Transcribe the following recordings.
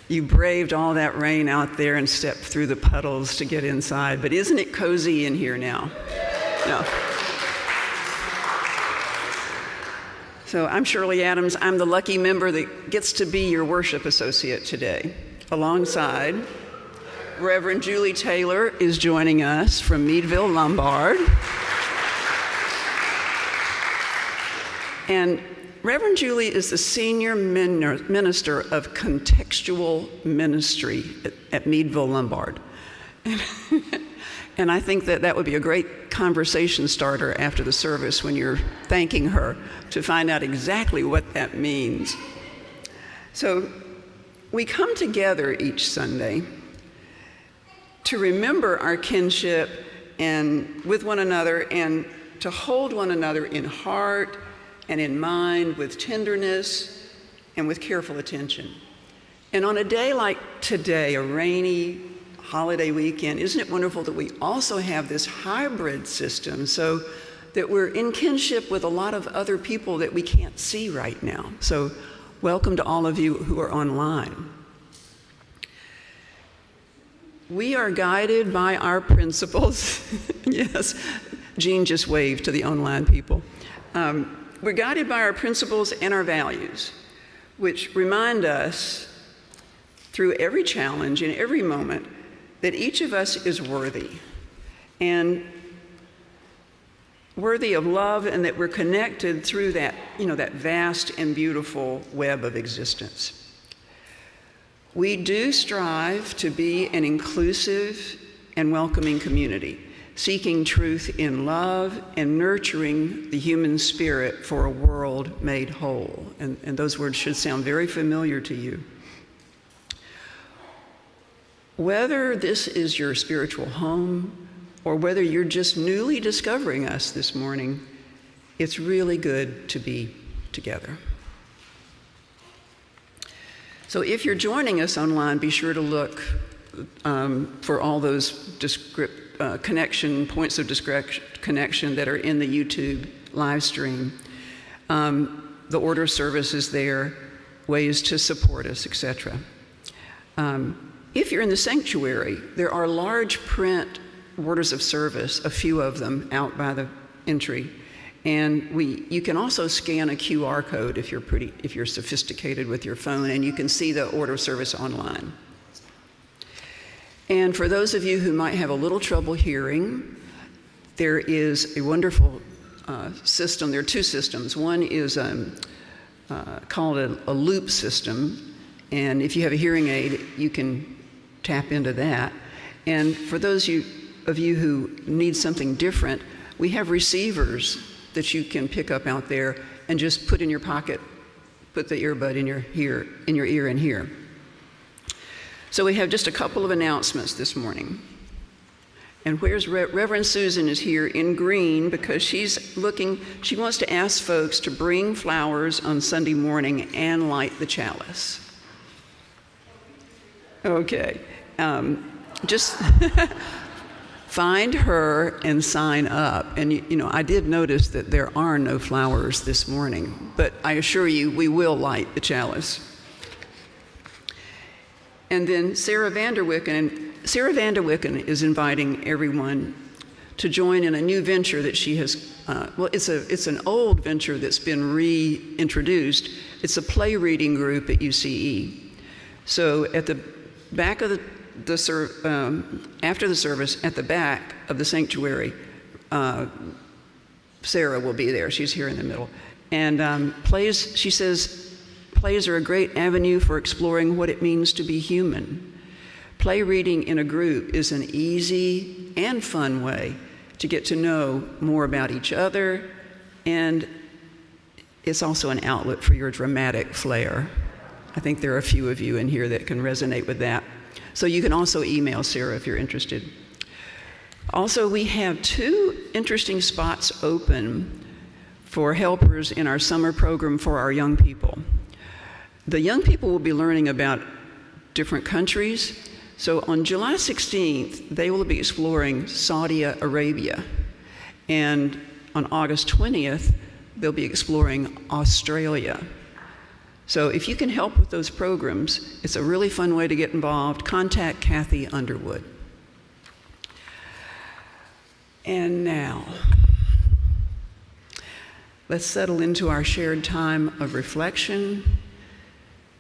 You braved all that rain out there and stepped through the puddles to get inside, but isn't it cozy in here now? No. So I'm Shirley Adams. I'm the lucky member that gets to be your worship associate today. Alongside, Reverend Julie Taylor is joining us from Meadville, Lombard. And Reverend Julie is the senior minister of contextual ministry at Meadville, Lombard. And I think that would be a great conversation starter after the service when you're thanking her to find out exactly what that means. So we come together each Sunday to remember our kinship and with one another and to hold one another in heart and in mind with tenderness and with careful attention. And on a day like today, a rainy holiday weekend, isn't it wonderful that we also have this hybrid system so that we're in kinship with a lot of other people that we can't see right now. So welcome to all of you who are online. We are guided by our principles. Yes, Jean just waved to the online people. We're guided by our principles and our values, which remind us through every challenge and every moment that each of us is worthy and worthy of love, and that we're connected through that, that vast and beautiful web of existence. We do strive to be an inclusive and welcoming community, seeking truth in love and nurturing the human spirit for a world made whole. And those words should sound very familiar to you. Whether this is your spiritual home or whether you're just newly discovering us this morning, it's really good to be together. So if you're joining us online, be sure to look for all those points of connection that are in the YouTube live stream. The order of service is there, ways to support us, etc. If you're in the sanctuary, there are large print orders of service, a few of them out by the entry. And you can also scan a QR code if you're sophisticated with your phone, and you can see the order of service online. And for those of you who might have a little trouble hearing, there is a wonderful system. There are two systems. One is called a loop system, and if you have a hearing aid, you can tap into that. And for those of you who need something different, we have receivers that you can pick up out there and just put in your pocket, put the earbud in your ear and hear. So we have just a couple of announcements this morning. And where's Reverend Susan is here in green because she wants to ask folks to bring flowers on Sunday morning and light the chalice. Okay, just find her and sign up. And I did notice that there are no flowers this morning, but I assure you we will light the chalice. And then Sarah Vanderwicken is inviting everyone to join in a new venture that she has, it's an old venture that's been reintroduced. It's a play reading group at UCE. So at the back of after the service, at the back of the sanctuary, Sarah will be there. She's here in the middle. And she says, plays are a great avenue for exploring what it means to be human. Play reading in a group is an easy and fun way to get to know more about each other, and it's also an outlet for your dramatic flair. I think there are a few of you in here that can resonate with that. So you can also email Sarah if you're interested. Also, we have 2 interesting spots open for helpers in our summer program for our young people. The young people will be learning about different countries. So on July 16th, they will be exploring Saudi Arabia. And on August 20th, they'll be exploring Australia. So if you can help with those programs, it's a really fun way to get involved. Contact Kathy Underwood. And now, let's settle into our shared time of reflection,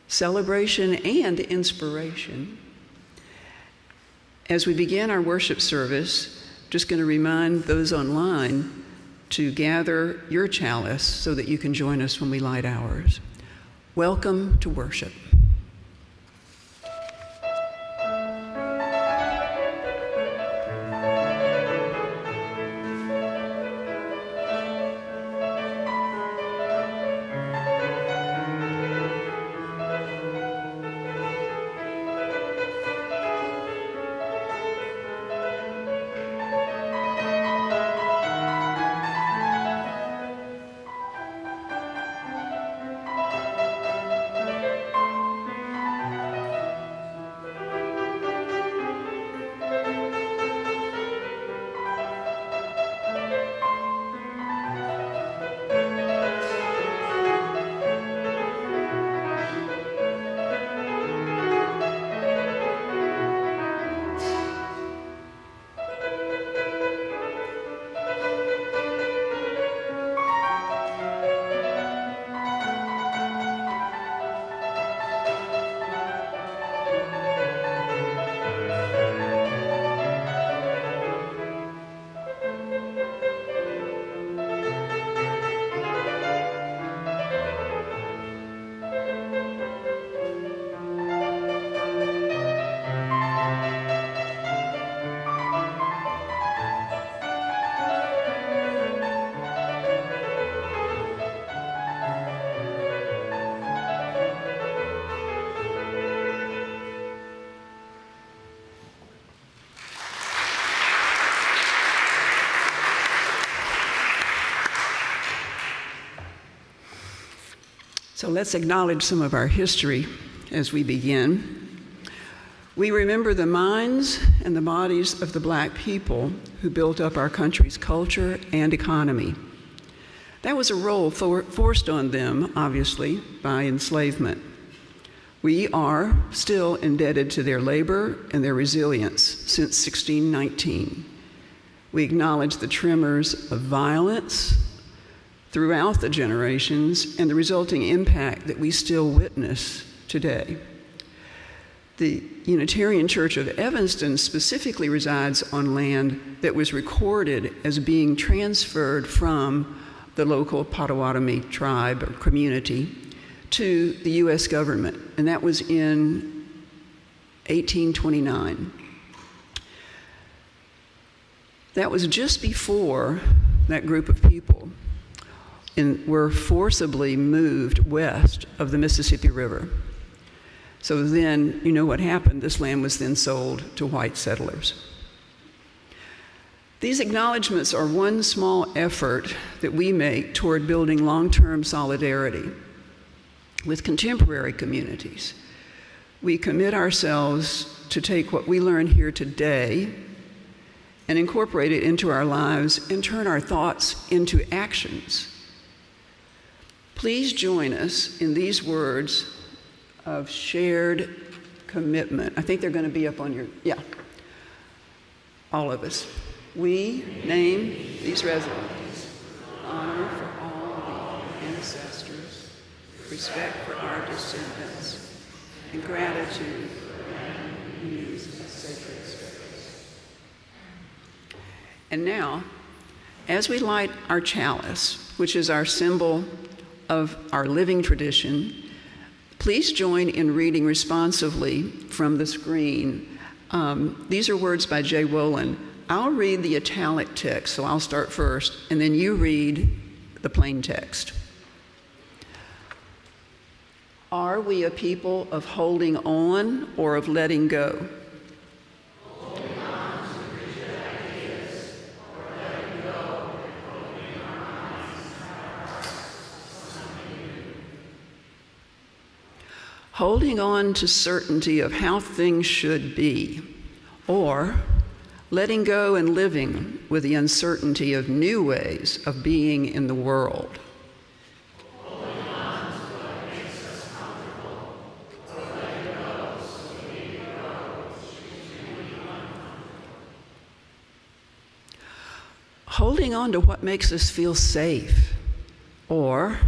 celebration, and inspiration. As we begin our worship service, just going to remind those online to gather your chalice so that you can join us when we light ours. Welcome to worship. So let's acknowledge some of our history as we begin. We remember the minds and the bodies of the Black people who built up our country's culture and economy. That was a role forced on them, obviously, by enslavement. We are still indebted to their labor and their resilience since 1619. We acknowledge the tremors of violence throughout the generations and the resulting impact that we still witness today. The Unitarian Church of Evanston specifically resides on land that was recorded as being transferred from the local Potawatomi tribe or community to the U.S. government, and that was in 1829. That was just before that group of people were forcibly moved west of the Mississippi River. So then, you know what happened. This land was then sold to white settlers. These acknowledgements are one small effort that we make toward building long-term solidarity with contemporary communities. We commit ourselves to take what we learn here today and incorporate it into our lives and turn our thoughts into actions. Please join us in these words of shared commitment. I think they're going to be up on your, all of us. We name these resolutions. Honor for all the ancestors, respect for our descendants, and gratitude for these sacred space. And now, as we light our chalice, which is our symbol of our living tradition, please join in reading responsively from the screen. These are words by J. Wolin. I'll read the italic text, so I'll start first, and then you read the plain text. Are we a people of holding on or of letting go? Holding on to rigid ideas, or letting go and opening our minds and our hearts to something new. Holding on to certainty of how things should be, or letting go and living with the uncertainty of new ways of being in the world. Holding on to what makes us holding on to what makes us feel safe, or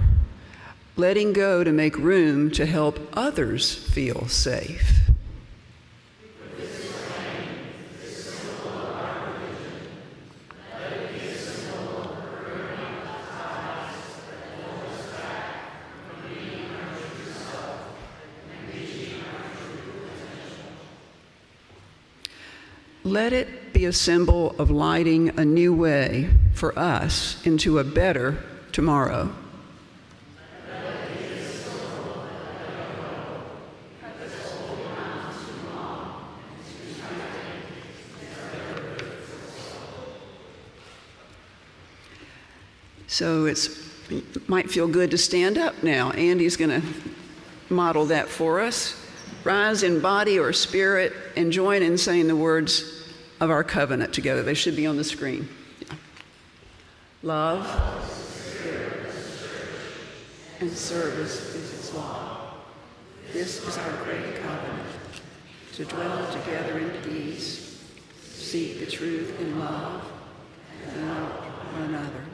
letting go to make room to help others feel safe. Let it be a symbol of lighting a new way for us into a better tomorrow. So it might feel good to stand up now. Andy's going to model that for us. Rise in body or spirit and join in saying the words of our covenant together. They should be on the screen. Yeah. Love, and service is its law. This is our great covenant, to dwell together in peace, seek the truth in love, and love one another.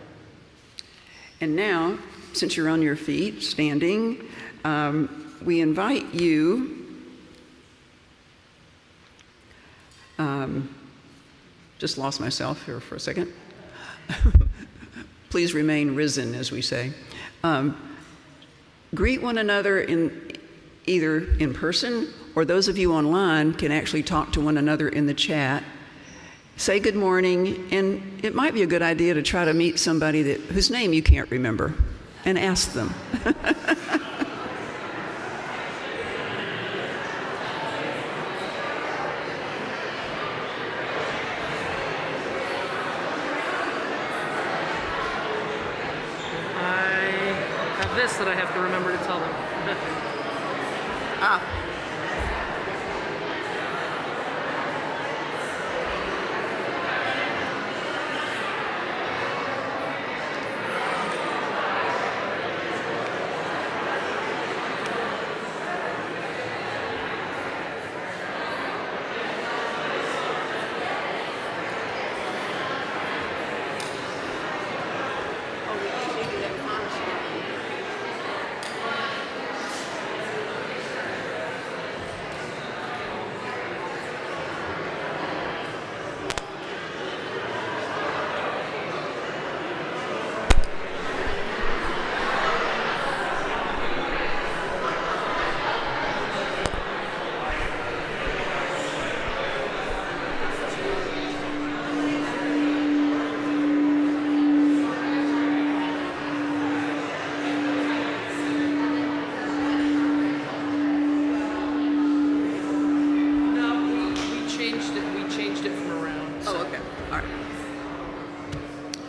And now, since you're on your feet, standing, we invite you just lost myself here for a second. Please remain risen, as we say. Greet one another either in person, or those of you online can actually talk to one another in the chat. Say good morning, and it might be a good idea to try to meet somebody whose name you can't remember and ask them. That I have to remember to tell them.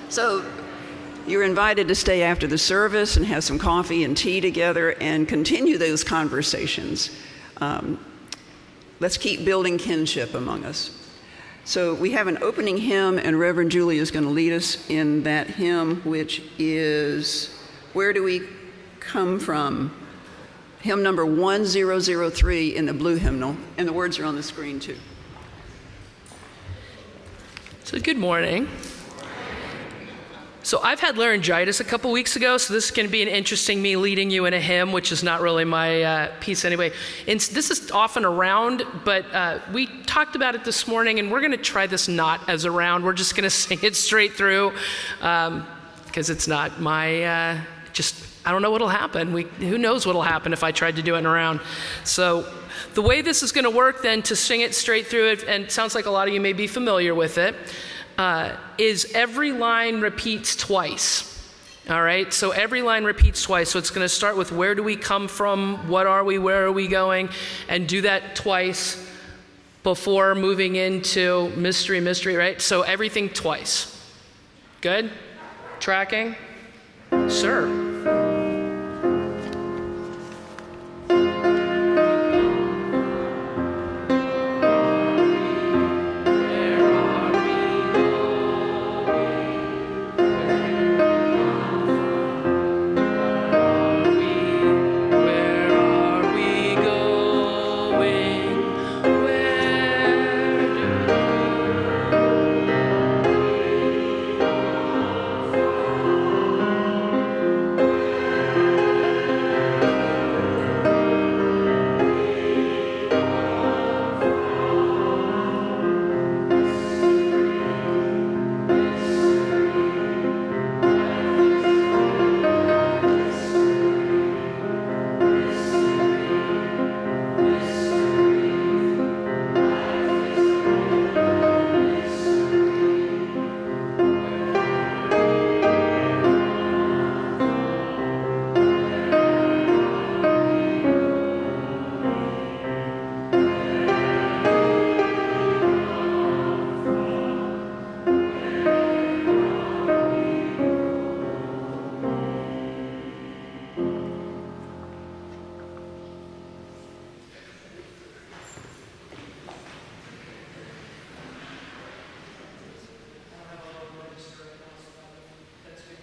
So you're invited to stay after the service and have some coffee and tea together and continue those conversations. Let's keep building kinship among us. So we have an opening hymn, and Reverend Julie is going to lead us in that hymn, which is Where Do We Come From? Hymn number 1003 in the blue hymnal, and the words are on the screen too. So good morning. So I've had laryngitis a couple weeks ago, so this is going to be an interesting me leading you in a hymn, which is not really my piece anyway. And this is often a round, but we talked about it this morning, and we're going to try this not as a round. We're just going to sing it straight through, because it's not my, I don't know what'll happen. Who knows what'll happen if I tried to do it in a round. So the way this is going to work then, to sing it straight through it, and it sounds like a lot of you may be familiar with it, is every line repeats twice. All right, so every line repeats twice. So it's going to start with where do we come from, what are we, where are we going, and do that twice before moving into mystery, right? So everything twice. Good? Tracking? Sir.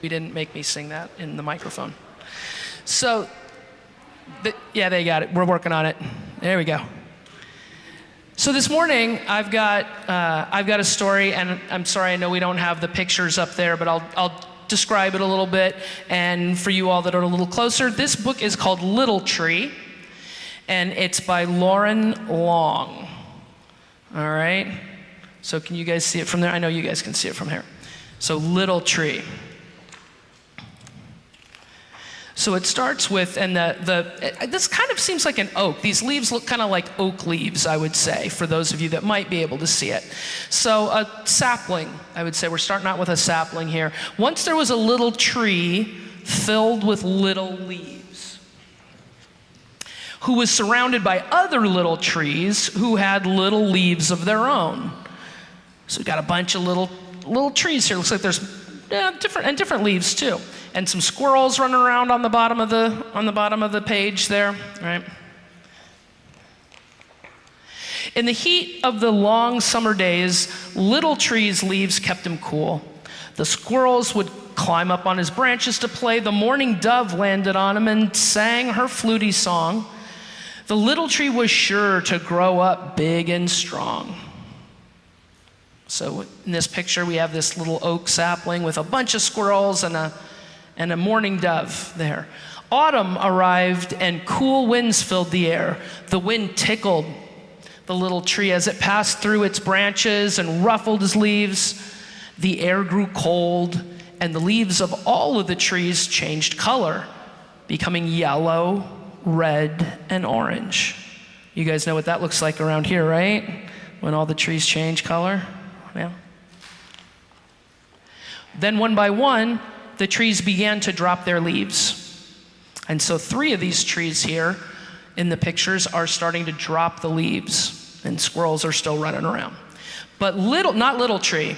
We didn't make me sing that in the microphone. So, yeah, they got it. We're working on it. There we go. So this morning, I've got a story, and I'm sorry, I know we don't have the pictures up there, but I'll describe it a little bit. And for you all that are a little closer, this book is called Little Tree, and it's by Lauren Long. All right? So can you guys see it from there? I know you guys can see it from here. So Little Tree. So it starts with, and this kind of seems like an oak. These leaves look kind of like oak leaves, I would say, for those of you that might be able to see it. So a sapling, I would say. We're starting out with a sapling here. Once there was a little tree filled with little leaves, who was surrounded by other little trees who had little leaves of their own. So we've got a bunch of little trees here. Looks like there's different leaves too. And some squirrels running around on the bottom of the page there, right? In the heat of the long summer days, Little Tree's leaves kept him cool. The squirrels would climb up on his branches to play. The morning dove landed on him and sang her fluty song. The little tree was sure to grow up big and strong. So in this picture, we have this little oak sapling with a bunch of squirrels and a mourning dove there. Autumn arrived and cool winds filled the air. The wind tickled the little tree as it passed through its branches and ruffled his leaves. The air grew cold, and the leaves of all of the trees changed color, becoming yellow, red, and orange. You guys know what that looks like around here, right? When all the trees change color. Yeah. Then one by one, the trees began to drop their leaves. And so 3 of these trees here in the pictures are starting to drop the leaves, and squirrels are still running around. But not Little Tree.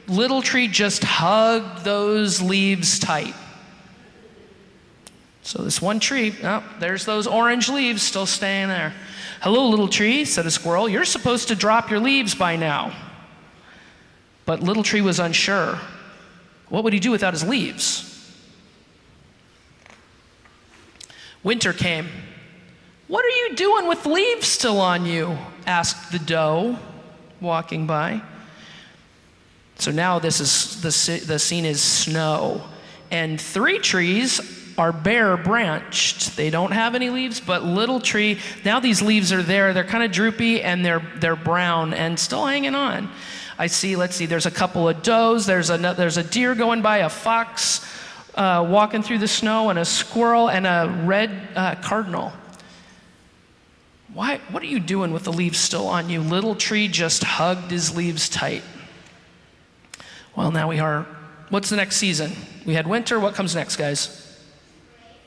Little Tree just hugged those leaves tight. So this one tree, there's those orange leaves still staying there. "Hello, Little Tree," said a squirrel. "You're supposed to drop your leaves by now." But Little Tree was unsure. What would he do without his leaves? Winter came. "What are you doing with leaves still on you?" asked the doe, walking by. So now the scene is snow, and 3 trees are bare branched. They don't have any leaves, but Little Tree, now these leaves are there. They're kind of droopy, and they're brown and still hanging on. Let's see, there's a couple of does, there's a deer going by, a fox walking through the snow, and a squirrel, and a red cardinal. What are you doing with the leaves still on you? Little Tree just hugged his leaves tight. Well, now what's the next season? We had winter, what comes next, guys?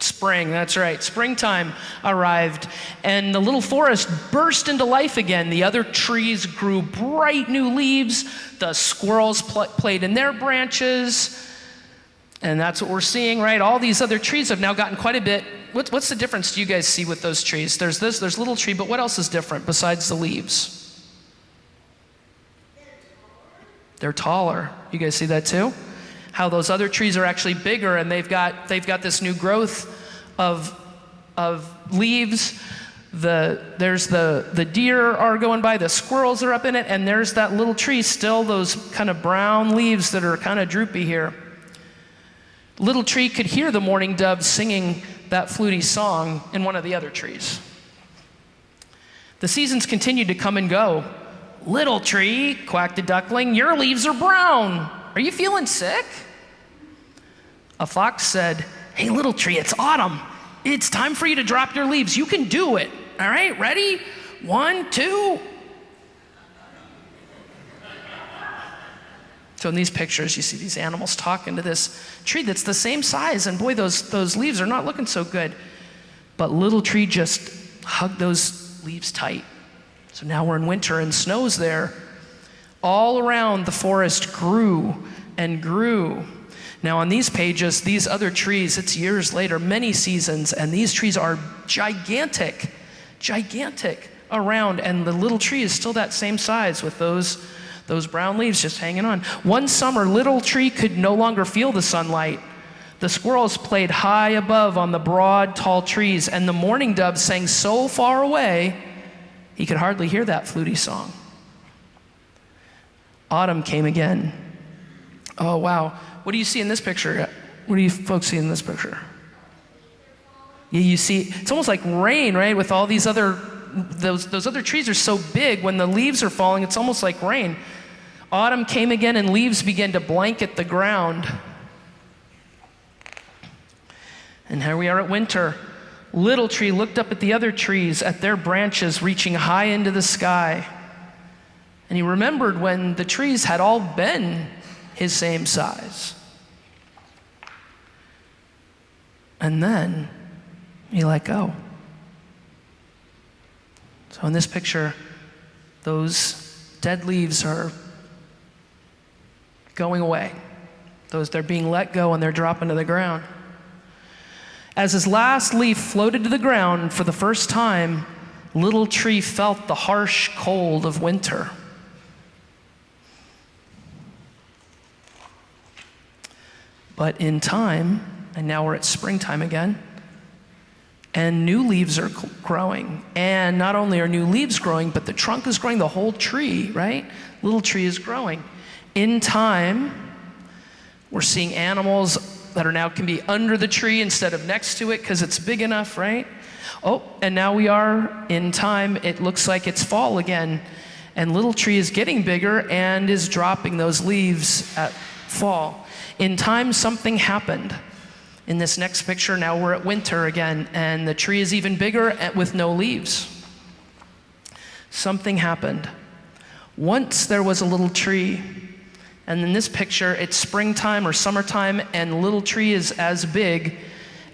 Spring, that's right. Springtime arrived, and the little forest burst into life again. The other trees grew bright new leaves. The squirrels played in their branches, and that's what we're seeing, right? All these other trees have now gotten quite a bit. What's the difference do you guys see with those trees? There's Little Tree, but what else is different besides the leaves? They're taller. You guys see that too? How those other trees are actually bigger, and they've got this new growth of leaves. There's the deer are going by, the squirrels are up in it, and there's that little tree, still those kind of brown leaves that are kind of droopy here. Little Tree could hear the mourning dove singing that fluty song in one of the other trees. The seasons continued to come and go. "Little Tree," quacked a duckling, "your leaves are brown. Are you feeling sick?" A fox said, "Hey, Little Tree, it's autumn. It's time for you to drop your leaves. You can do it. All right, ready? 1, 2. So in these pictures, you see these animals talking to this tree that's the same size, and boy, those leaves are not looking so good. But Little Tree just hugged those leaves tight. So now we're in winter, and snow's there. All around the forest grew and grew. Now on these pages, these other trees, it's years later, many seasons, and these trees are gigantic around, and the Little Tree is still that same size with those brown leaves just hanging on. One summer, Little Tree could no longer feel the sunlight. The squirrels played high above on the broad, tall trees, and the mourning dove sang so far away, he could hardly hear that fluty song. Autumn came again. Oh, wow. What do you see in this picture? What do you folks see in this picture? Yeah, you see, it's almost like rain, right? With all these other, those other trees are so big, when the leaves are falling, it's almost like rain. Autumn came again, and leaves began to blanket the ground. And here we are at winter. Little tree looked up at the other trees, at their branches reaching high into the sky. And he remembered when the trees had all been his same size. And then he let go. So in this picture, those dead leaves are going away. They're being let go and they're dropping to the ground. As his last leaf floated to the ground for the first time, little tree felt the harsh cold of winter. But in time, and now we're at springtime again, and new leaves are growing. And not only are new leaves growing, but the trunk is growing, the whole tree, right? Little tree is growing. In time, we're seeing animals that are now can be under the tree instead of next to it because it's big enough, right? Oh, and now we are in time. It looks like it's fall again. And little tree is getting bigger and is dropping those leaves at fall. In time, something happened. In this next picture, now we're at winter again, and the tree is even bigger with no leaves. Something happened. Once there was a little tree, and in this picture, it's springtime or summertime, and the little tree is as big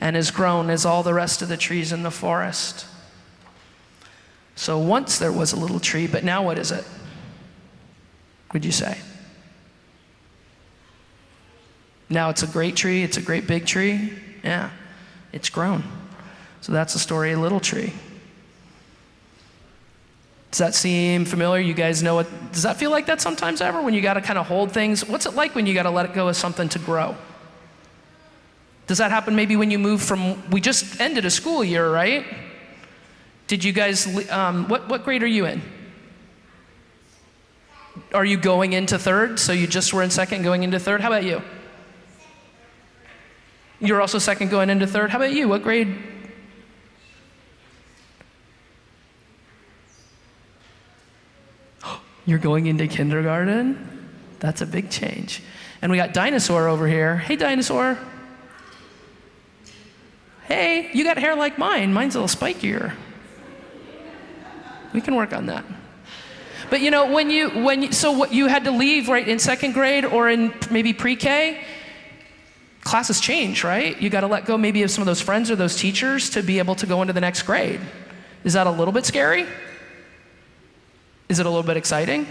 and as grown as all the rest of the trees in the forest. So once there was a little tree, but now what is it? Would you say? Now it's a great tree, it's a great big tree. Yeah, it's grown. So that's the story of Little Tree. Does that seem familiar? You guys know what, does that feel like that sometimes ever? When you gotta kind of hold things? What's it like when you gotta let go of something to grow? Does that happen maybe when you move from, we just ended a school year, right? Did you guys, what grade are you in? Are you going into third? So you just were in second going into third? How about you? You're also second going into third. How about you? What grade? You're going into kindergarten? That's a big change. And we got Dinosaur over here. Hey, Dinosaur. Hey, you got hair like mine. Mine's a little spikier. We can work on that. But you know, so what you had to leave right in second grade or in maybe pre-K, classes change, right? You got to let go maybe of some of those friends or those teachers to be able to go into the next grade. Is that a little bit scary? Is it a little bit exciting?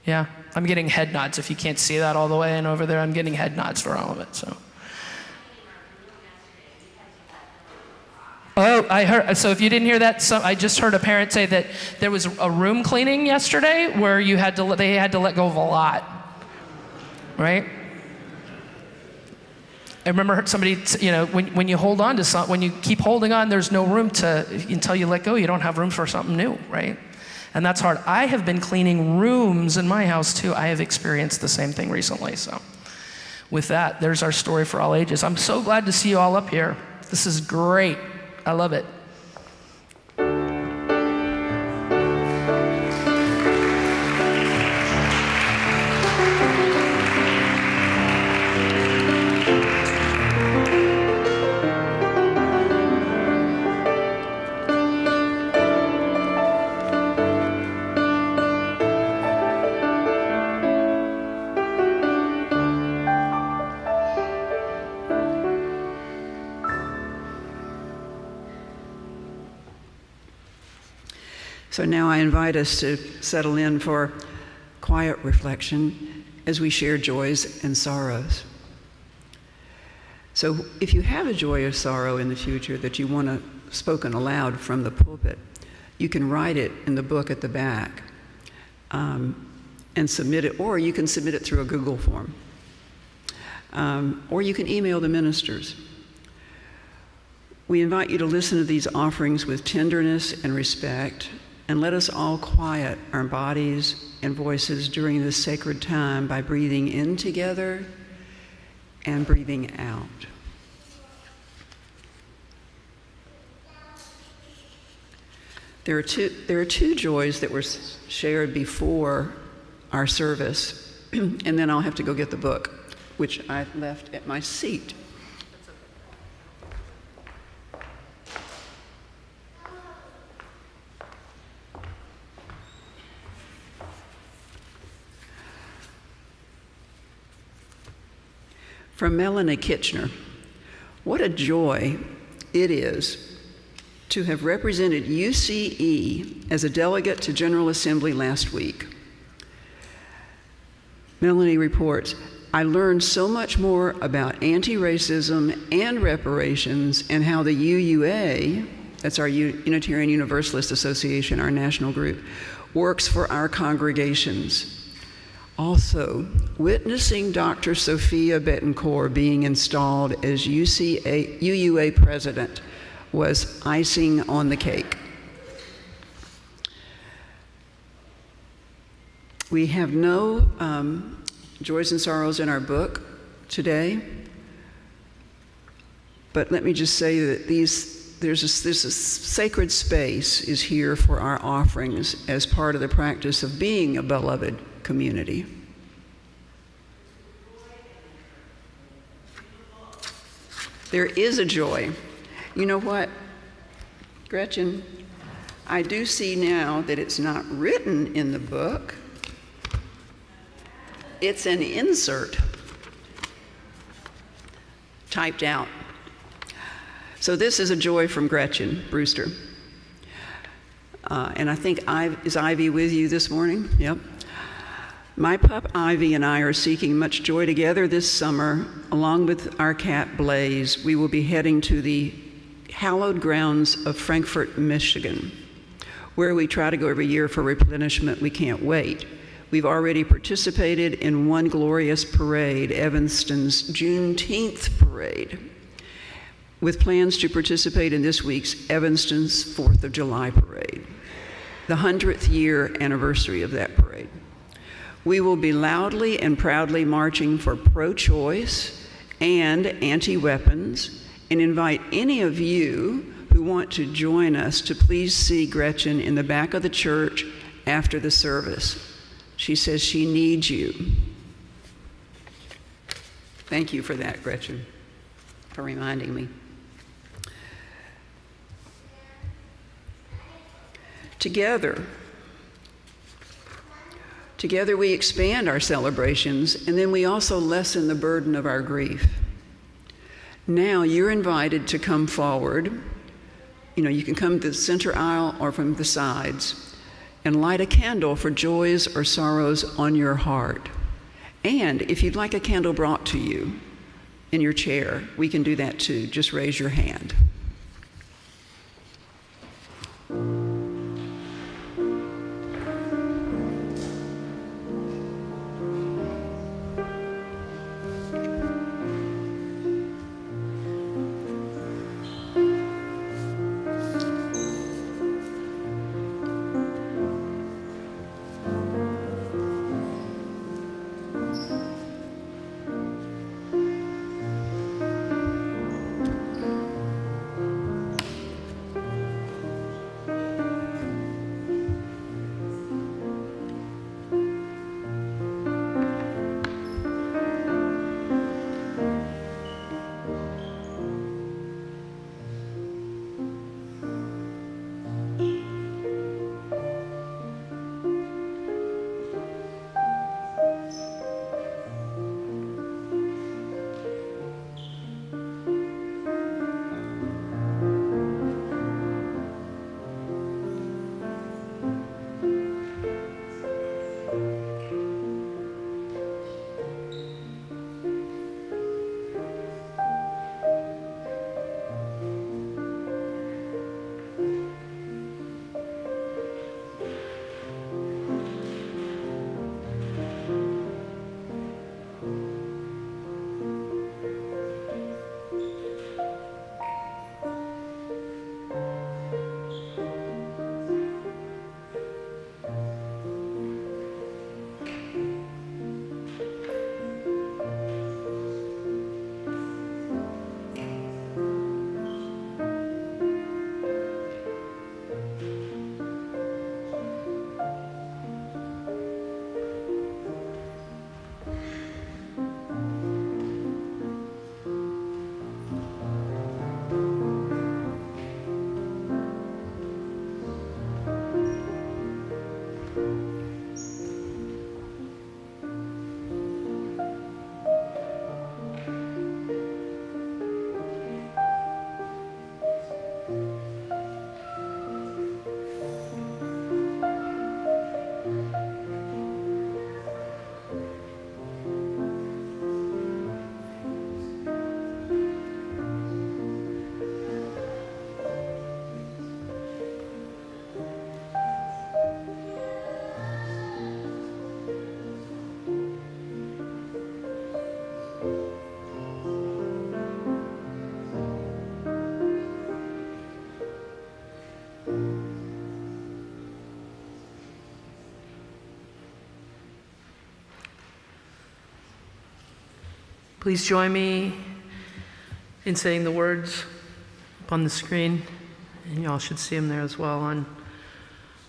Yeah, I'm getting head nods. If you can't see that all the way and over there, I'm getting head nods for all of it, so. Oh, I heard, so if you didn't hear that, I just heard a parent say that there was a room cleaning yesterday where they had to let go of a lot, right? I remember somebody, you know, when you hold on to something, when you keep holding on, there's no room until you let go, you don't have room for something new, right? And that's hard. I have been cleaning rooms in my house too. I have experienced the same thing recently, so. With that, there's our story for all ages. I'm so glad to see you all up here. This is great. I love it. So now I invite us to settle in for quiet reflection as we share joys and sorrows. So if you have a joy or sorrow in the future that you want spoken aloud from the pulpit, you can write it in the book at the back and submit it, or you can submit it through a Google form. or you can email the ministers. We invite you to listen to these offerings with tenderness and respect, and let us all quiet our bodies and voices during this sacred time by breathing in together and breathing out. There are two joys that were shared before our service, and then I'll have to go get the book, which I left at my seat. From Melanie Kitchener, what a joy it is to have represented UCE as a delegate to General Assembly last week. Melanie reports, I learned so much more about anti-racism and reparations and how the UUA, that's our Unitarian Universalist Association, our national group, works for our congregations. Also, witnessing Dr. Sophia Betancourt being installed as UUA president was icing on the cake. We have no joys and sorrows in our book today, but let me just say that there's a sacred space is here for our offerings as part of the practice of being a beloved community. There is a joy. You know what, Gretchen? I do see now that it's not written in the book. It's an insert typed out. So this is a joy from Gretchen Brewster. And I think, is Ivy with you this morning? Yep. My pup Ivy and I are seeking much joy together this summer. Along with our cat Blaze, we will be heading to the hallowed grounds of Frankfort, Michigan, where we try to go every year for replenishment. We can't wait. We've already participated in one glorious parade, Evanston's Juneteenth parade, with plans to participate in this week's Evanston's 4th of July parade, the 100th year anniversary of that parade. We will be loudly and proudly marching for pro-choice and anti-weapons, and invite any of you who want to join us to please see Gretchen in the back of the church after the service. She says she needs you. Thank you for that, Gretchen, for reminding me. Together we expand our celebrations, and then we also lessen the burden of our grief. Now you're invited to come forward. You can come to the center aisle or from the sides and light a candle for joys or sorrows on your heart. And if you'd like a candle brought to you in your chair, we can do that too. Just raise your hand. Please join me in saying the words up on the screen, and y'all should see them there as well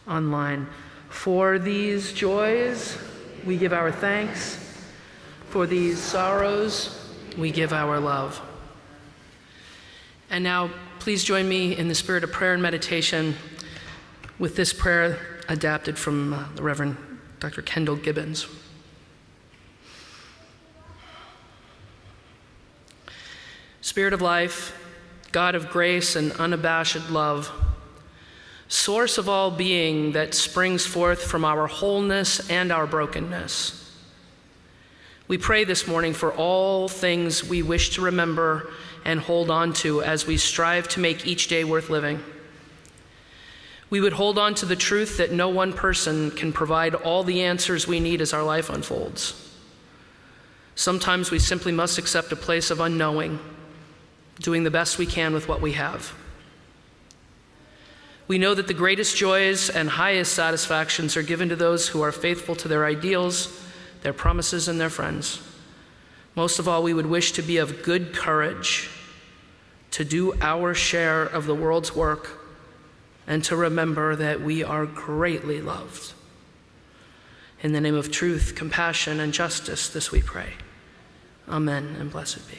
online. For these joys, we give our thanks. For these sorrows, we give our love. And now, please join me in the spirit of prayer and meditation with this prayer adapted from the Reverend Dr. Kendall Gibbons. Spirit of life, God of grace and unabashed love, source of all being that springs forth from our wholeness and our brokenness, we pray this morning for all things we wish to remember and hold on to as we strive to make each day worth living. We would hold on to the truth that no one person can provide all the answers we need as our life unfolds. Sometimes we simply must accept a place of unknowing, doing the best we can with what we have. We know that the greatest joys and highest satisfactions are given to those who are faithful to their ideals, their promises, and their friends. Most of all, we would wish to be of good courage, to do our share of the world's work, and to remember that we are greatly loved. In the name of truth, compassion, and justice, this we pray. Amen, and blessed be.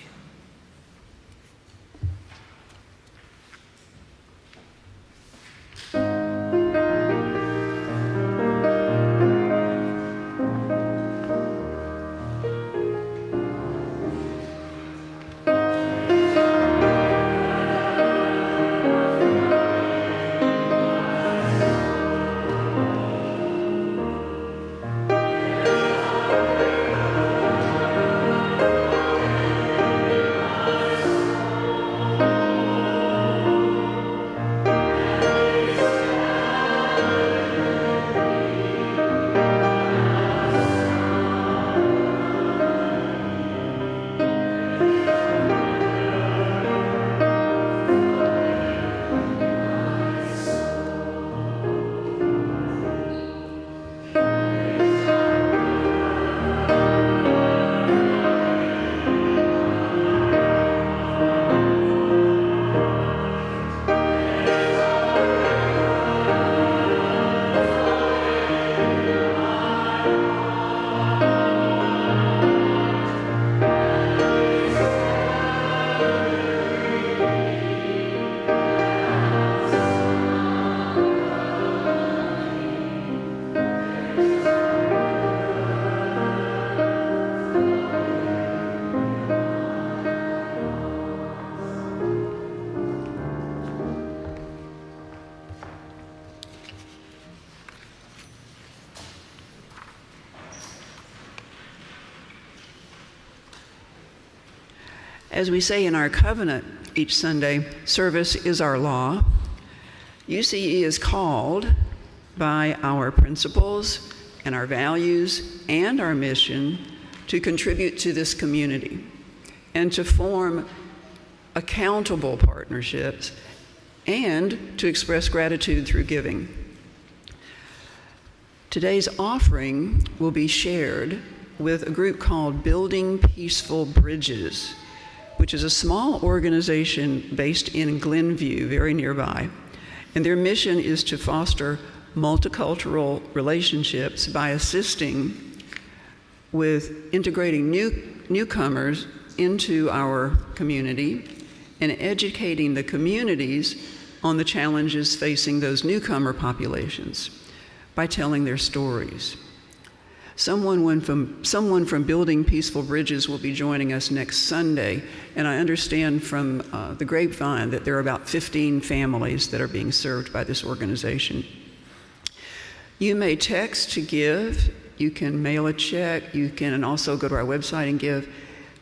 As we say in our covenant each Sunday, service is our law. UCE is called by our principles and our values and our mission to contribute to this community and to form accountable partnerships and to express gratitude through giving. Today's offering will be shared with a group called Building Peaceful Bridges, which is a small organization based in Glenview, very nearby. And their mission is to foster multicultural relationships by assisting with integrating newcomers into our community and educating the communities on the challenges facing those newcomer populations by telling their stories. Someone from Building Peaceful Bridges will be joining us next Sunday, and I understand from the grapevine that there are about 15 families that are being served by this organization. You may text to give, you can mail a check, you can also go to our website and give,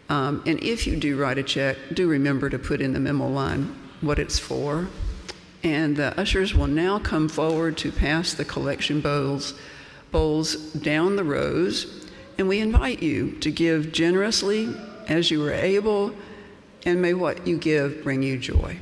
and if you do write a check, do remember to put in the memo line what it's for. And the ushers will now come forward to pass the collection bowls down the rows, and we invite you to give generously as you are able, and may what you give bring you joy.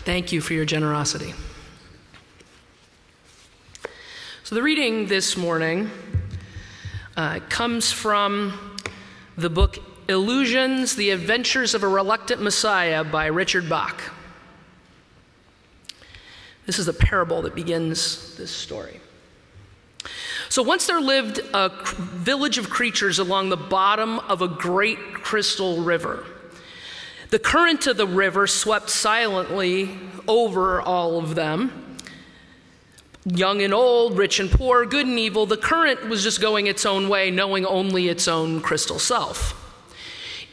Thank you for your generosity. So the reading this morning comes from the book Illusions, The Adventures of a Reluctant Messiah by Richard Bach. This is the parable that begins this story. So once there lived a village of creatures along the bottom of a great crystal river. The current of the river swept silently over all of them. Young and old, rich and poor, good and evil, the current was just going its own way, knowing only its own crystal self.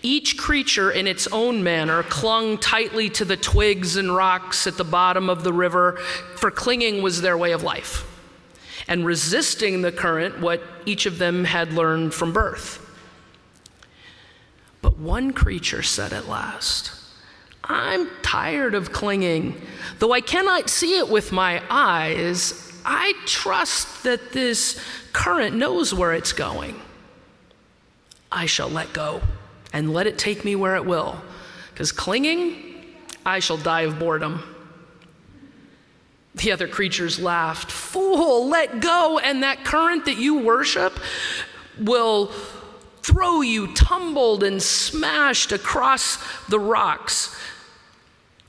Each creature in its own manner clung tightly to the twigs and rocks at the bottom of the river, for clinging was their way of life, and resisting the current what each of them had learned from birth. But one creature said at last, "I'm tired of clinging. Though I cannot see it with my eyes, I trust that this current knows where it's going. I shall let go and let it take me where it will, because clinging, I shall die of boredom." The other creatures laughed. "Fool, let go, and that current that you worship will throw you tumbled and smashed across the rocks,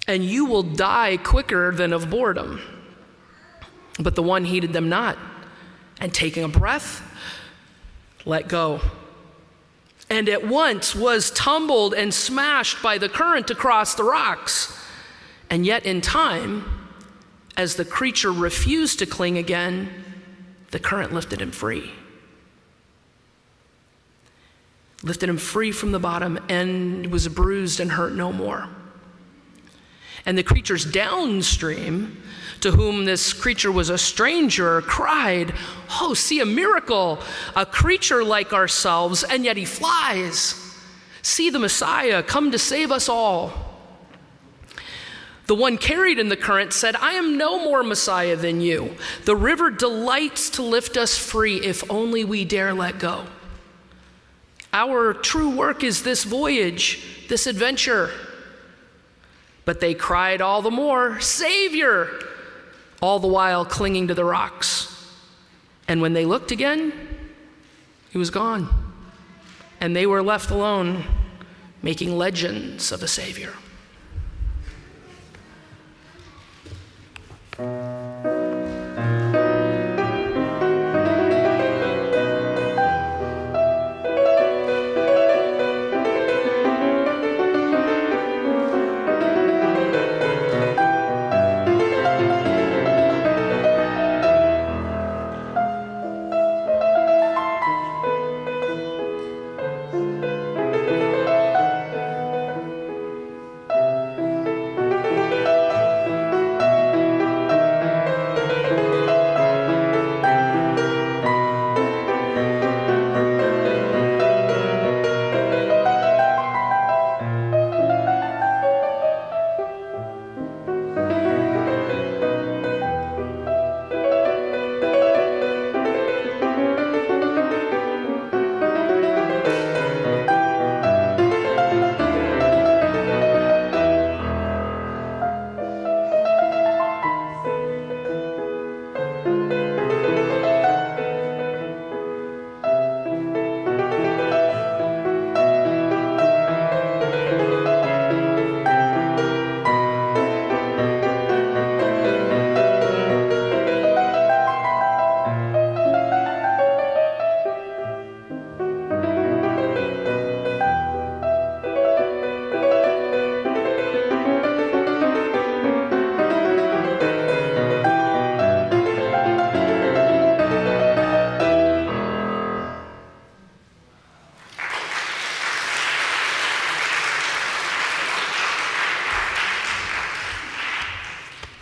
and you will die quicker than of boredom." But the one heeded them not, and taking a breath, let go, and at once was tumbled and smashed by the current across the rocks. And yet in time, as the creature refused to cling again, the current lifted him free. Lifted him free from the bottom, and was bruised and hurt no more. And the creatures downstream, to whom this creature was a stranger, cried, "Oh, see a miracle! A creature like ourselves, and yet he flies. See the Messiah, come to save us all." The one carried in the current said, "I am no more Messiah than you. The river delights to lift us free if only we dare let go. Our true work is this voyage, this adventure." But they cried all the more, "Savior!" all the while clinging to the rocks. And when they looked again, he was gone. And they were left alone, making legends of a Savior.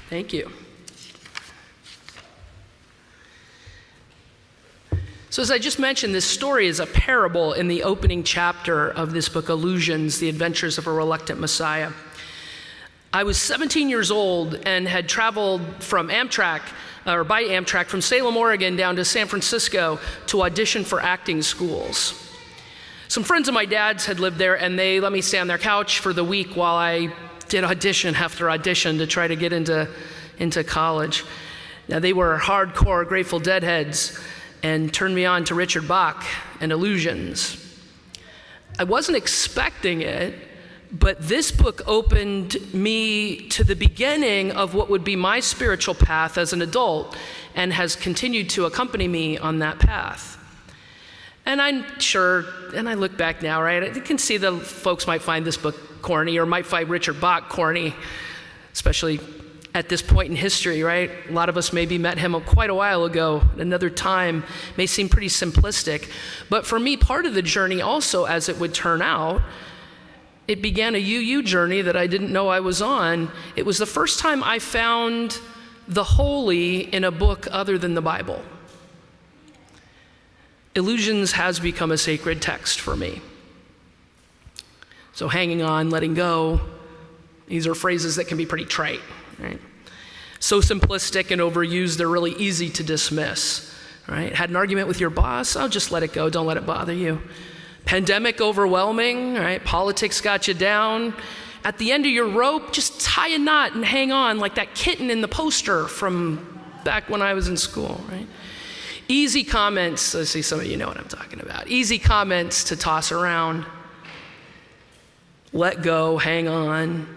Thank you. So as I just mentioned, this story is a parable in the opening chapter of this book, Illusions, The Adventures of a Reluctant Messiah. I was 17 years old and had traveled from by Amtrak from Salem, Oregon down to San Francisco to audition for acting schools. Some friends of my dad's had lived there, and they let me stay on their couch for the week while I did audition after audition to try to get into college. Now, they were hardcore Grateful Dead heads and turned me on to Richard Bach and Illusions. I wasn't expecting it, but this book opened me to the beginning of what would be my spiritual path as an adult and has continued to accompany me on that path. And I'm sure, and I look back now, right, I can see that folks might find this book corny or might find Richard Bach corny, especially at this point in history, right? A lot of us maybe met him quite a while ago. Another time may seem pretty simplistic. But for me, part of the journey also, as it would turn out, it began a UU journey that I didn't know I was on. It was the first time I found the holy in a book other than the Bible. Illusions has become a sacred text for me. So hanging on, letting go, these are phrases that can be pretty trite, right? So simplistic and overused, they're really easy to dismiss, right? Had an argument with your boss, oh, just let it go, don't let it bother you. Pandemic overwhelming, right? Politics got you down. At the end of your rope, just tie a knot and hang on like that kitten in the poster from back when I was in school, right? Easy comments, I see some of you know what I'm talking about. Easy comments to toss around. Let go, hang on.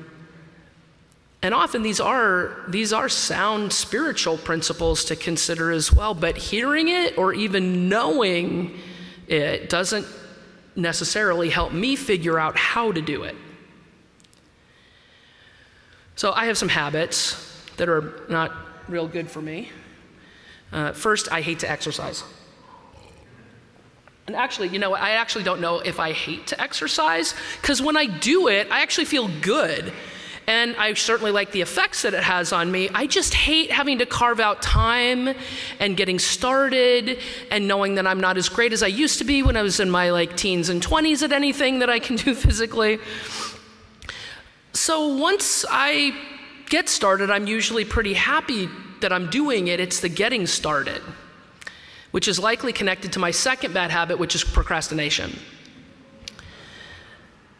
And often these are sound spiritual principles to consider as well, but hearing it or even knowing it doesn't necessarily help me figure out how to do it. So I have some habits that are not real good for me. First, I hate to exercise. And actually, you know what? I actually don't know if I hate to exercise, because when I do it, I actually feel good. And I certainly like the effects that it has on me. I just hate having to carve out time and getting started and knowing that I'm not as great as I used to be when I was in my teens and 20s at anything that I can do physically. So once I get started, I'm usually pretty happy that I'm doing it. It's the getting started, which is likely connected to my second bad habit, which is procrastination.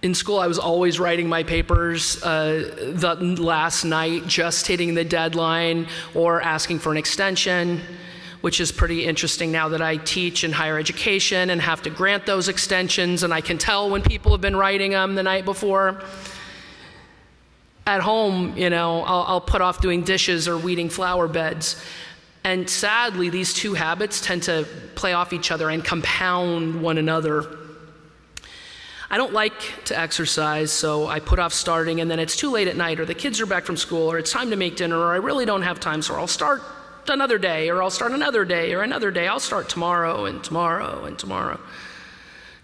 In school, I was always writing my papers the last night, just hitting the deadline or asking for an extension, which is pretty interesting now that I teach in higher education and have to grant those extensions, and I can tell when people have been writing them the night before. At home, I'll put off doing dishes or weeding flower beds. And sadly, these two habits tend to play off each other and compound one another. I don't like to exercise, so I put off starting, and then it's too late at night, or the kids are back from school, or it's time to make dinner, or I really don't have time, so I'll start another day, or I'll start another day, or another day. I'll start tomorrow and tomorrow and tomorrow.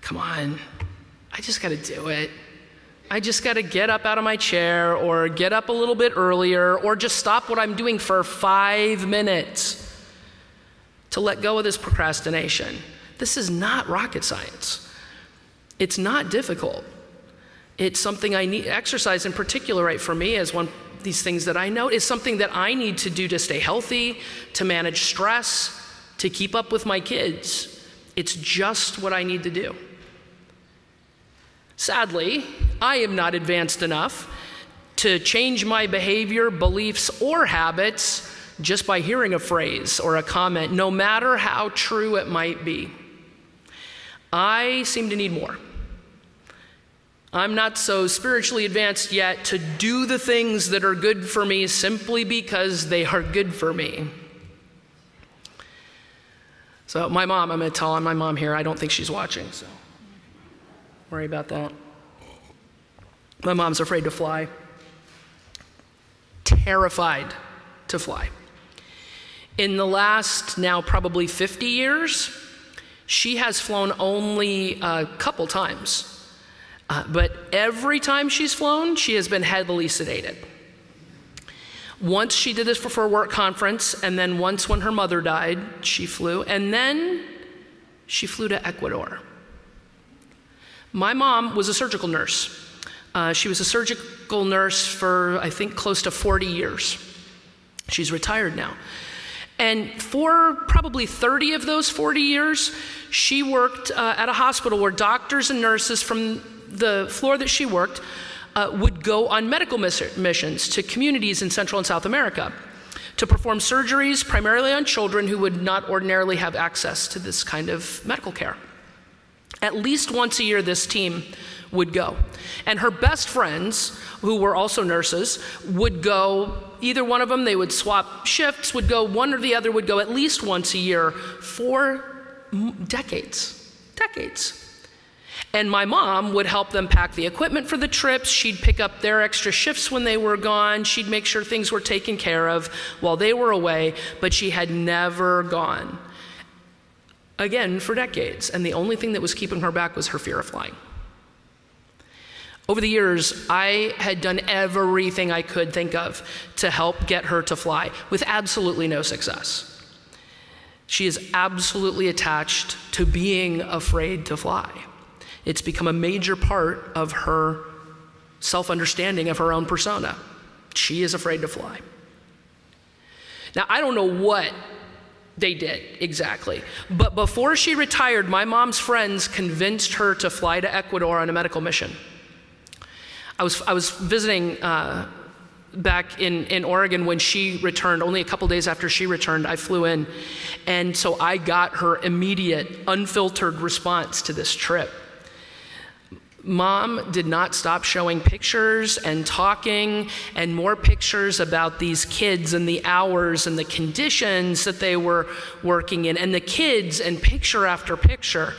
Come on, I just gotta do it. I just gotta get up out of my chair, or get up a little bit earlier, or just stop what I'm doing for 5 minutes to let go of this procrastination. This is not rocket science. It's not difficult. It's something I need. Exercise in particular, right, for me, as one of these things that I know, is something that I need to do to stay healthy, to manage stress, to keep up with my kids. It's just what I need to do. Sadly, I am not advanced enough to change my behavior, beliefs, or habits just by hearing a phrase or a comment, no matter how true it might be. I seem to need more. I'm not so spiritually advanced yet to do the things that are good for me simply because they are good for me. So my mom, I'm going to tell on my mom here, I don't think she's watching, so worry about that. My mom's afraid to fly. Terrified to fly. In the last now probably 50 years, she has flown only a couple times. But every time she's flown, she has been heavily sedated. Once she did this for a work conference, and then once when her mother died, she flew, and then she flew to Ecuador. My mom was a surgical nurse. She was a surgical nurse for, I think, close to 40 years. She's retired now. And for probably 30 of those 40 years, she worked at a hospital where doctors and nurses from the floor that she worked would go on medical missions to communities in Central and South America to perform surgeries primarily on children who would not ordinarily have access to this kind of medical care. At least once a year, this team would go. And her best friends, who were also nurses, would go, either one of them, they would swap shifts, would go, one or the other would go at least once a year for decades. And my mom would help them pack the equipment for the trips. She'd pick up their extra shifts when they were gone. She'd make sure things were taken care of while they were away, but she had never gone. Again, for decades. And the only thing that was keeping her back was her fear of flying. Over the years, I had done everything I could think of to help get her to fly, with absolutely no success. She is absolutely attached to being afraid to fly. It's become a major part of her self-understanding of her own persona. She is afraid to fly. Now, I don't know what they did exactly, but before she retired, my mom's friends convinced her to fly to Ecuador on a medical mission. I was visiting back in Oregon when she returned. Only a couple days after she returned, I flew in. And so I got her immediate, unfiltered response to this trip. Mom did not stop showing pictures and talking and more pictures about these kids and the hours and the conditions that they were working in, and the kids, and picture after picture,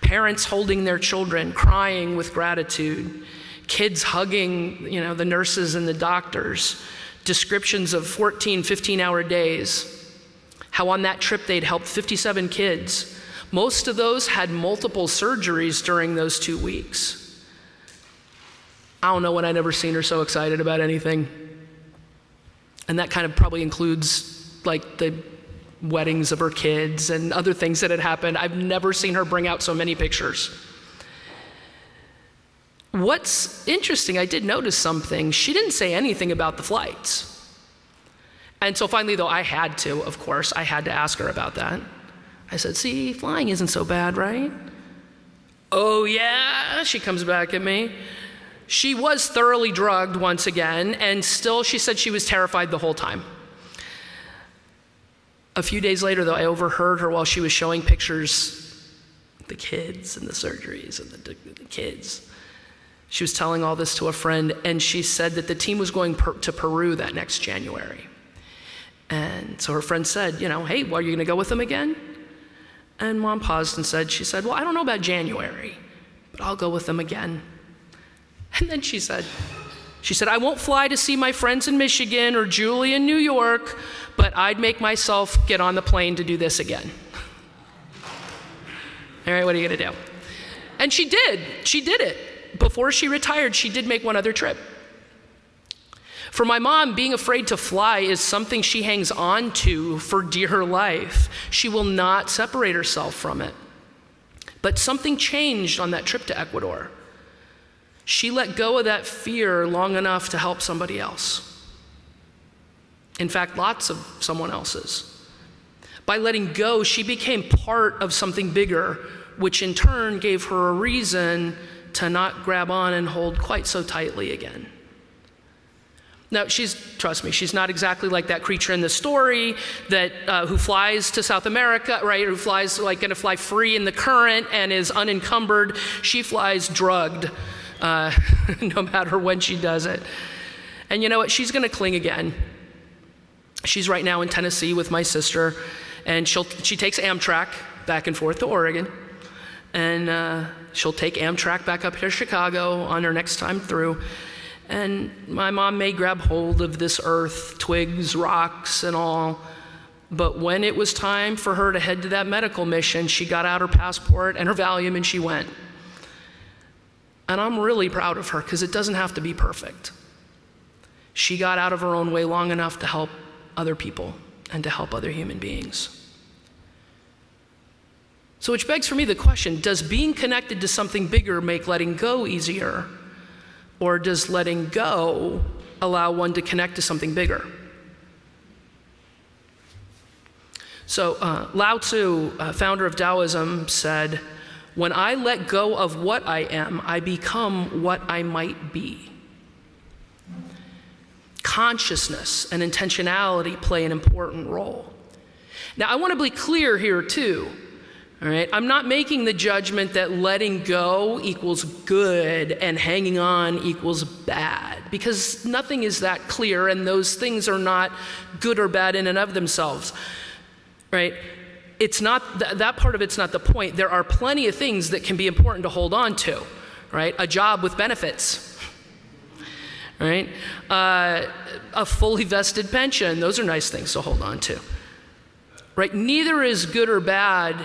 parents holding their children, crying with gratitude, kids hugging, the nurses and the doctors, descriptions of 14, 15-hour days, how on that trip they'd helped 57 kids. Most of those had multiple surgeries during those 2 weeks. I don't know when I'd ever seen her so excited about anything. And that kind of probably includes like the weddings of her kids and other things that had happened. I've never seen her bring out so many pictures. What's interesting, I did notice something. She didn't say anything about the flights. And so finally, though, I had to ask her about that. I said, see, flying isn't so bad, right? Oh, yeah, she comes back at me. She was thoroughly drugged once again, and still she said she was terrified the whole time. A few days later, though, I overheard her while she was showing pictures, the kids and the surgeries and the kids. She was telling all this to a friend, and she said that the team was going to Peru that next January. And so her friend said, hey, well, are you going to go with them again? And Mom paused and she said, well, I don't know about January, but I'll go with them again. And then she said, I won't fly to see my friends in Michigan or Julie in New York, but I'd make myself get on the plane to do this again. All right, what are you going to do? And she did it. Before she retired, she did make one other trip. For my mom, being afraid to fly is something she hangs on to for dear life. She will not separate herself from it. But something changed on that trip to Ecuador. She let go of that fear long enough to help somebody else. In fact, lots of someone else's. By letting go, she became part of something bigger, which in turn gave her a reason to not grab on and hold quite so tightly again. Now, trust me, she's not exactly like that creature in the story that who flies to South America, right? Who flies going to fly free in the current and is unencumbered. She flies drugged, no matter when she does it. And you know what? She's going to cling again. She's right now in Tennessee with my sister, and she takes Amtrak back and forth to Oregon, and she'll take Amtrak back up to Chicago on her next time through. And my mom may grab hold of this earth, twigs, rocks, and all, but when it was time for her to head to that medical mission, she got out her passport and her Valium and she went. And I'm really proud of her because it doesn't have to be perfect. She got out of her own way long enough to help other people and to help other human beings. So which begs for me the question, does being connected to something bigger make letting go easier? Or does letting go allow one to connect to something bigger? So Lao Tsu, founder of Taoism, said, when I let go of what I am, I become what I might be. consciousness and intentionality play an important role. Now, I want to be clear here too, all right? I'm not making the judgment that letting go equals good and hanging on equals bad, because nothing is that clear, and those things are not good or bad in and of themselves, right? It's not, that part of it's not the point. There are plenty of things that can be important to hold on to, right? A job with benefits, right? A fully vested pension, those are nice things to hold on to, right? Neither is good or bad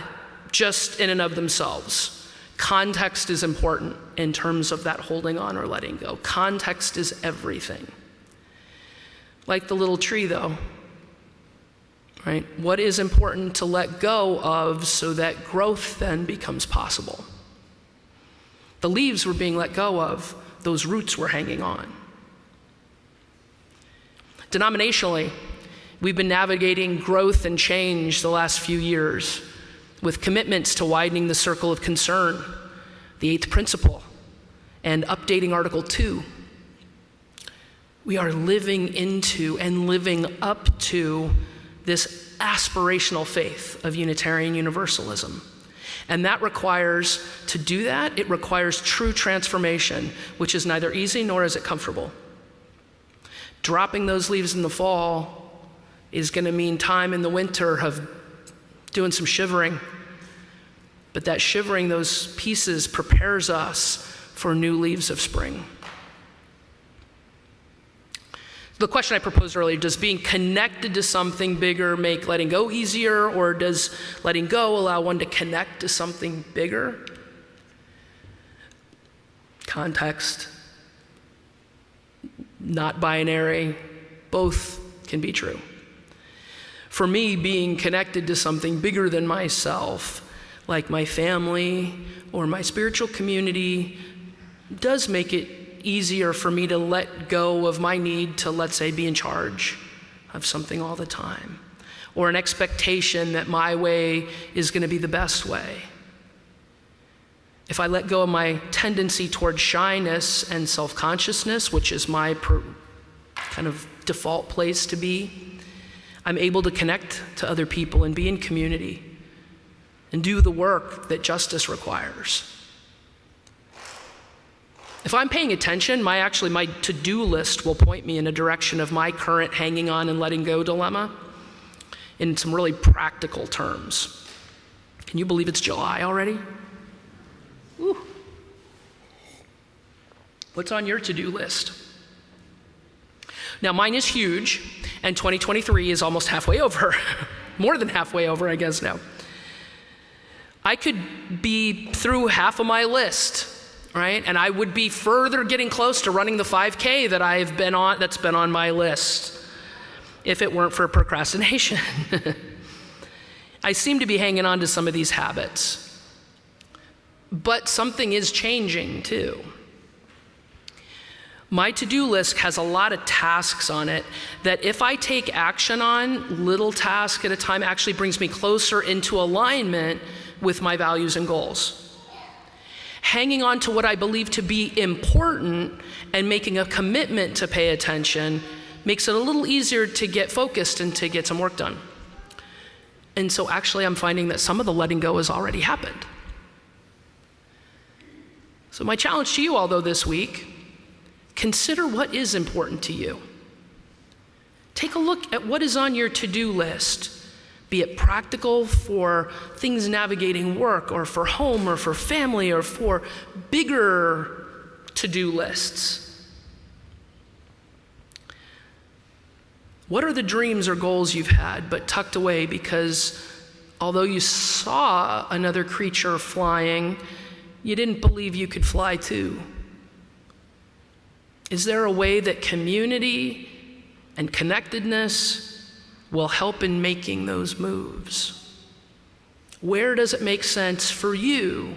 just in and of themselves. Context is important in terms of that holding on or letting go. Context is everything. Like the little tree though, right? What is important to let go of so that growth then becomes possible? The leaves were being let go of, those roots were hanging on. Denominationally, we've been navigating growth and change the last few years with commitments to widening the circle of concern, the 8th principle, and updating Article 2. We are living into and living up to this aspirational faith of Unitarian Universalism. And that requires, to do that, it requires true transformation, which is neither easy nor is it comfortable. Dropping those leaves in the fall is going to mean time in the winter of doing some shivering. But that shivering, those pieces, prepares us for new leaves of spring. The question I proposed earlier, does being connected to something bigger make letting go easier, or does letting go allow one to connect to something bigger? Context, not binary, both can be true. For me, being connected to something bigger than myself, like my family or my spiritual community, does make it easier for me to let go of my need to, let's say, be in charge of something all the time, or an expectation that my way is going to be the best way. If I let go of my tendency toward shyness and self-consciousness, which is my kind of default place to be, I'm able to connect to other people and be in community and do the work that justice requires. If I'm paying attention, my to-do list will point me in a direction of my current hanging on and letting go dilemma in some really practical terms. Can you believe it's July already? Ooh. What's on your to-do list? Now, mine is huge, and 2023 is almost halfway over. More than halfway over, I guess now. I could be through half of my list, right? And I would be further getting close to running the 5K that's been on my list, if it weren't for procrastination. I seem to be hanging on to some of these habits. But something is changing too. My to-do list has a lot of tasks on it that if I take action on, little task at a time, actually brings me closer into alignment with my values and goals. Hanging on to what I believe to be important and making a commitment to pay attention makes it a little easier to get focused and to get some work done. And so actually I'm finding that some of the letting go has already happened. So my challenge to you all though this week, consider what is important to you. Take a look at what is on your to-do list, be it practical for things navigating work or for home or for family or for bigger to-do lists. What are the dreams or goals you've had but tucked away because although you saw another creature flying, you didn't believe you could fly too? Is there a way that community and connectedness will help in making those moves? Where does it make sense for you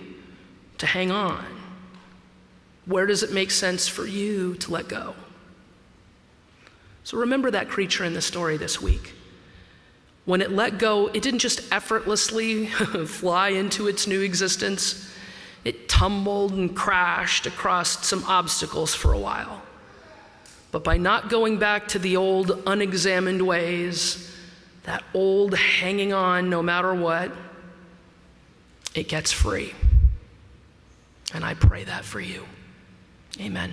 to hang on? Where does it make sense for you to let go? So remember that creature in the story this week. When it let go, it didn't just effortlessly fly into its new existence. It tumbled and crashed across some obstacles for a while. But by not going back to the old unexamined ways, that old hanging on no matter what, it gets free. And I pray that for you. Amen.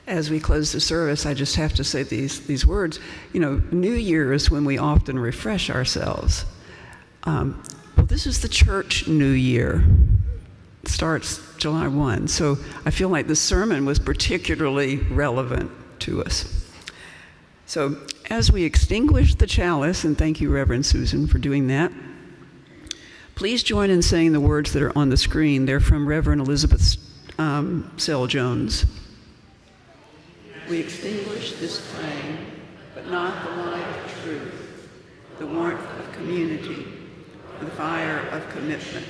As we close the service, I just have to say these words. You know, New Year is when we often refresh ourselves. Well, this is the church New Year. It starts July 1. So I feel like the sermon was particularly relevant to us. So as we extinguish the chalice, and thank you, Reverend Susan, for doing that, please join in saying the words that are on the screen. They're from Reverend Elizabeth Sell Jones. We extinguish this flame, but not the light of truth, the warmth of community, the fire of commitment.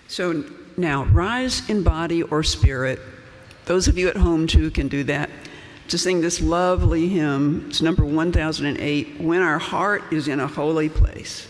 So now, rise in body or spirit. Those of you at home, too, can do that. To sing this lovely hymn. It's number 1008, When Our Heart is in a Holy Place.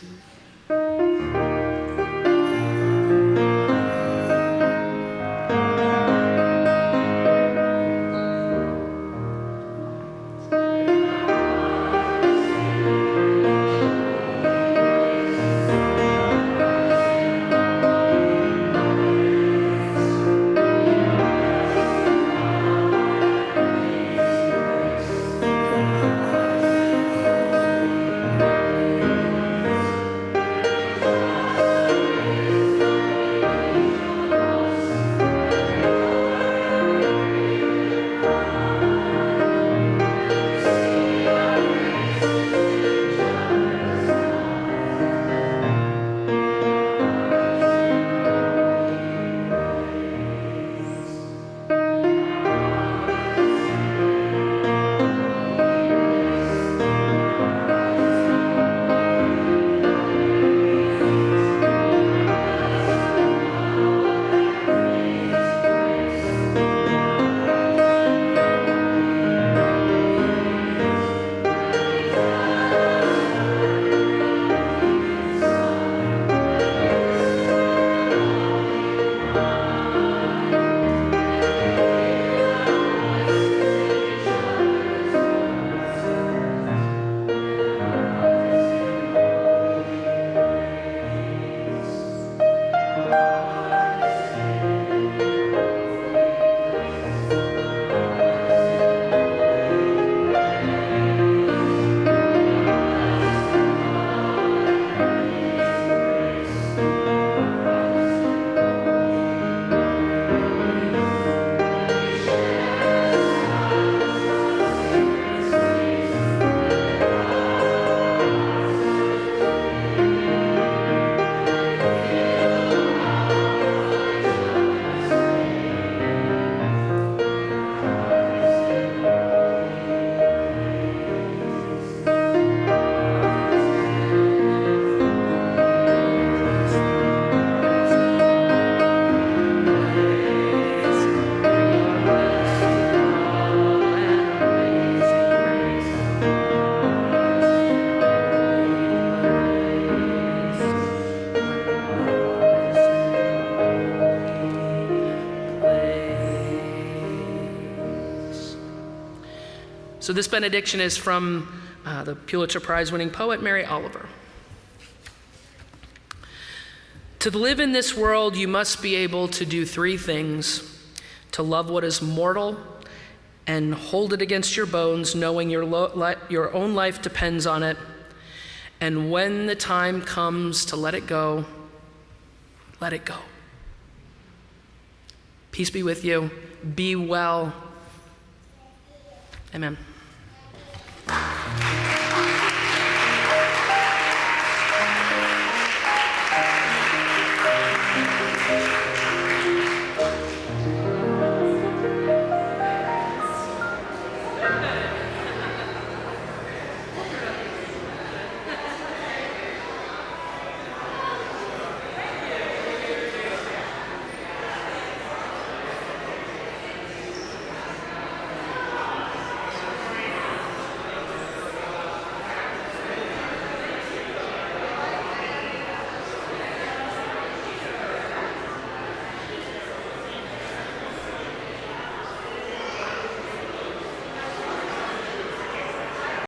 So this benediction is from the Pulitzer Prize-winning poet Mary Oliver. To live in this world, you must be able to do three things: to love what is mortal and hold it against your bones, knowing your own life depends on it. And when the time comes to let it go, let it go. Peace be with you. Be well. Amen.